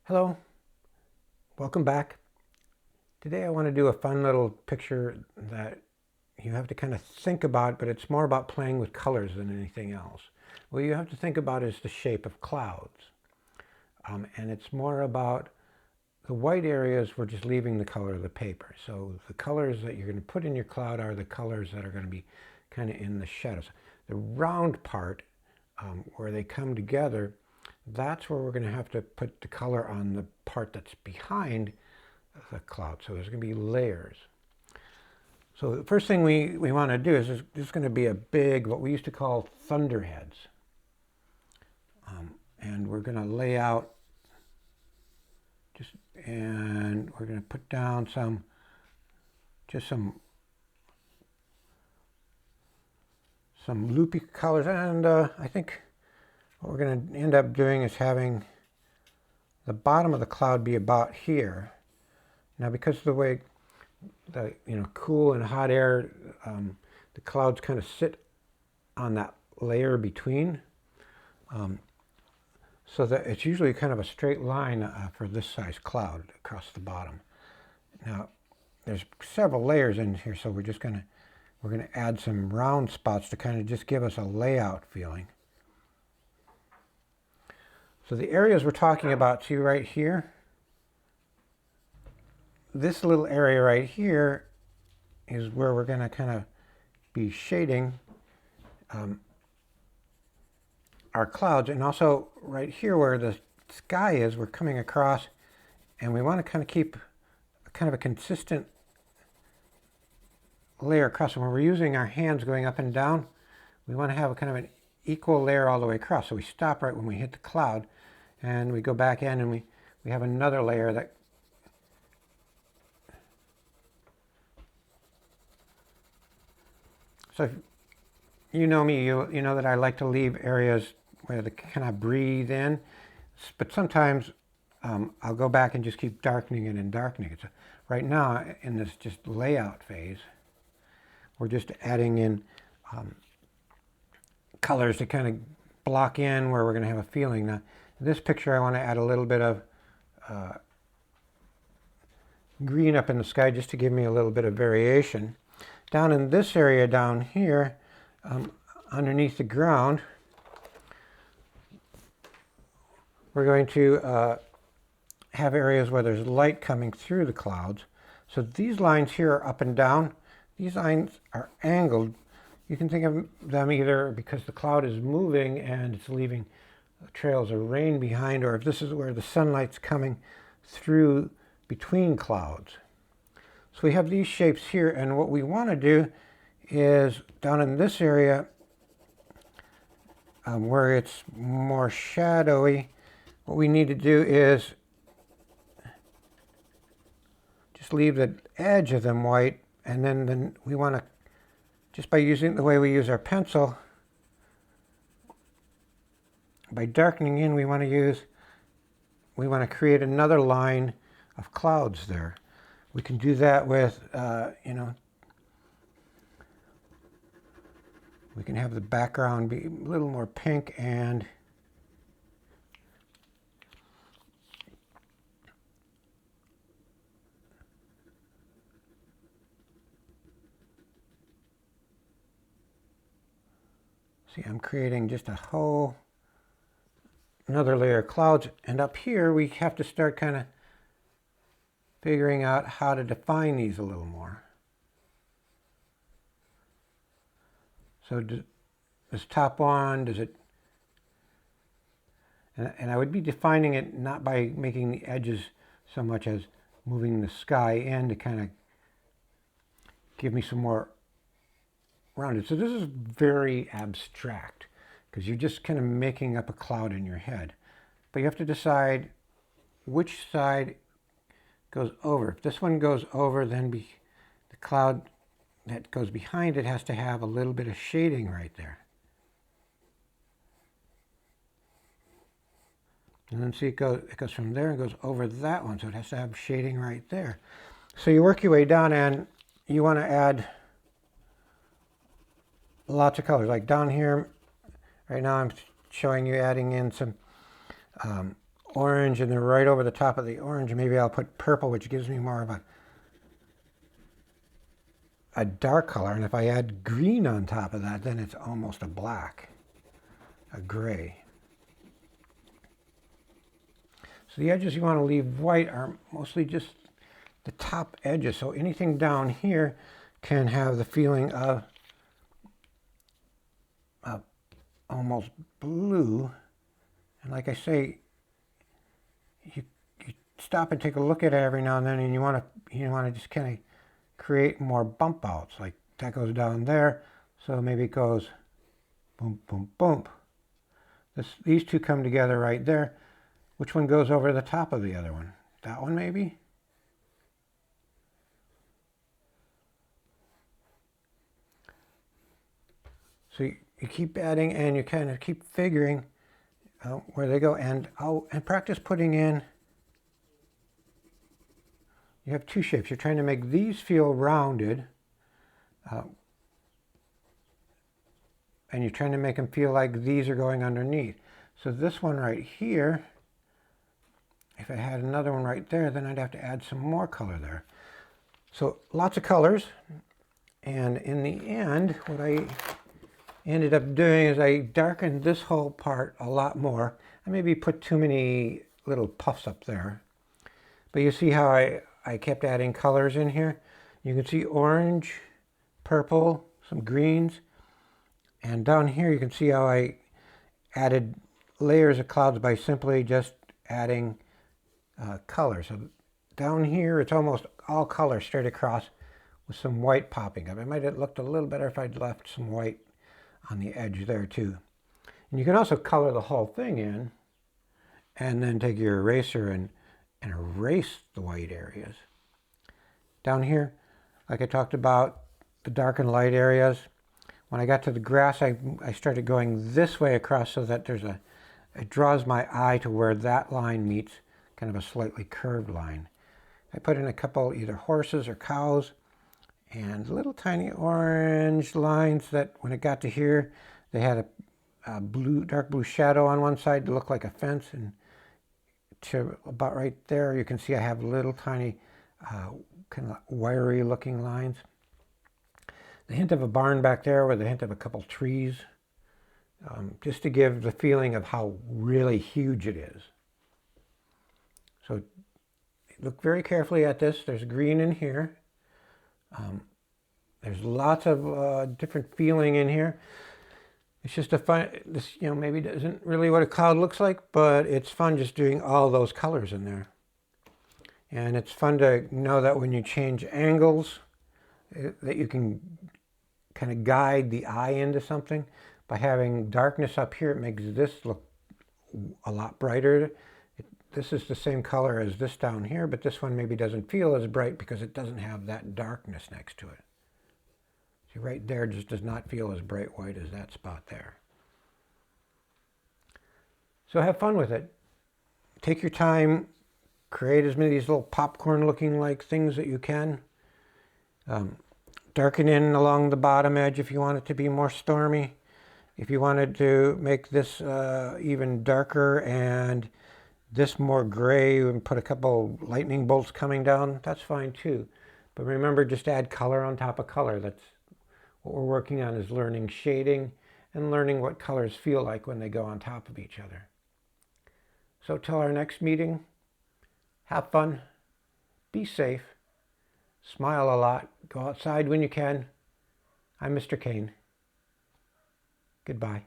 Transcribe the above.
Hello, welcome back. Today I want to do a fun little picture that you have to kind of think about, but it's more about playing with colors than anything else. What you have to think about is the shape of clouds. And it's more about the white areas, we're just leaving the color of the paper. So the colors that you're going to put in your cloud are the colors that are going to be kind of in the shadows. The round part, where they come together, that's where we're going to have to put the color on the part that's behind the cloud. So there's going to be layers. So the first thing we want to do is there's going to be a big, what we used to call thunderheads. And we're going to lay out and we're going to put down some loopy colors. And I think what we're going to end up doing is having the bottom of the cloud be about here. Now, because of the way the cool and hot air, the clouds kind of sit on that layer between, so that it's usually kind of a straight line for this size cloud across the bottom. Now, there's several layers in here, so we're gonna add some round spots to kind of just give us a layout feeling. So the areas we're talking about, see right here, this little area right here is where we're going to kind of be shading our clouds. And also right here where the sky is, we're coming across, and we want to kind of keep kind of a consistent layer across. And when we're using our hands going up and down, we want to have a kind of an equal layer all the way across. So we stop right when we hit the cloud, and we go back in, and we have another layer that so you know me, you know that I like to leave areas where they kind of breathe in, but sometimes I'll go back and just keep darkening it and darkening it. So right now, in this just layout phase, we're just adding in colors to kind of block in where we're going to have a feeling. Now, in this picture, I want to add a little bit of green up in the sky just to give me a little bit of variation. Down in this area down here, underneath the ground, we're going to have areas where there's light coming through the clouds. So these lines here are up and down. These lines are angled. You can think of them either because the cloud is moving and it's leaving trails of rain behind, or if this is where the sunlight's coming through between clouds. So we have these shapes here, and what we want to do is down in this area where it's more shadowy, what we need to do is just leave the edge of them white, and then we want to, just by using the way we use our pencil, by darkening in, we want to create another line of clouds there. We can do that with, we can have the background be a little more pink, and see, I'm creating just another layer of clouds. And up here, we have to start kind of figuring out how to define these a little more. So this top one, does it, and I would be defining it not by making the edges so much as moving the sky in to kind of give me some more rounded. So this is very abstract because you're just kind of making up a cloud in your head. But you have to decide which side goes over. If this one goes over, then the cloud that goes behind it has to have a little bit of shading right there. And then see, it goes from there and goes over that one, so it has to have shading right there. So you work your way down, and you want to add lots of colors. Like down here, right now I'm showing you adding in some orange, and then right over the top of the orange, maybe I'll put purple, which gives me more of a dark color. And if I add green on top of that, then it's almost a black, a gray. So the edges you want to leave white are mostly just the top edges. So anything down here can have the feeling of almost blue. And like I say, you stop and take a look at it every now and then, and you want to just kind of create more bump outs. Like that goes down there, so maybe it goes boom, boom, boom. These two come together right there. Which one goes over the top of the other one? That one maybe? So you keep adding and you kind of keep figuring where they go. And practice putting in, you have two shapes. You're trying to make these feel rounded. And you're trying to make them feel like these are going underneath. So this one right here, if I had another one right there, then I'd have to add some more color there. So lots of colors. And in the end, what I ended up doing is I darkened this whole part a lot more. I maybe put too many little puffs up there. But you see how I kept adding colors in here? You can see orange, purple, some greens. And down here you can see how I added layers of clouds by simply just adding color. So down here it's almost all color straight across with some white popping up. It might have looked a little better if I'd left some white on the edge there too. And you can also color the whole thing in and then take your eraser and erase the white areas. Down here, like I talked about, the dark and light areas. When I got to the grass, I started going this way across so that it draws my eye to where that line meets kind of a slightly curved line. I put in a couple either horses or cows and little tiny orange lines that when it got to here, they had a dark blue shadow on one side to look like a fence, and to about right there you can see I have little tiny kind of wiry looking lines. The hint of a barn back there with a hint of a couple trees, just to give the feeling of how really huge it is. So look very carefully at this. There's green in here. There's lots of different feeling in here. It's just a fun, this, maybe isn't really what a cloud looks like, but it's fun just doing all those colors in there. And it's fun to know that when you change angles, that you can kind of guide the eye into something. By having darkness up here, it makes this look a lot brighter. This is the same color as this down here, but this one maybe doesn't feel as bright because it doesn't have that darkness next to it. See, right there just does not feel as bright white as that spot there. So have fun with it. Take your time. Create as many of these little popcorn looking like things that you can. Darken in along the bottom edge if you want it to be more stormy. If you wanted to make this even darker and this more gray and put a couple lightning bolts coming down, that's fine too. But remember, just add color on top of color. That's what we're working on, is learning shading and learning what colors feel like when they go on top of each other. So till our next meeting, have fun, be safe, smile a lot, go outside when you can. I'm Mr. Kane. Goodbye.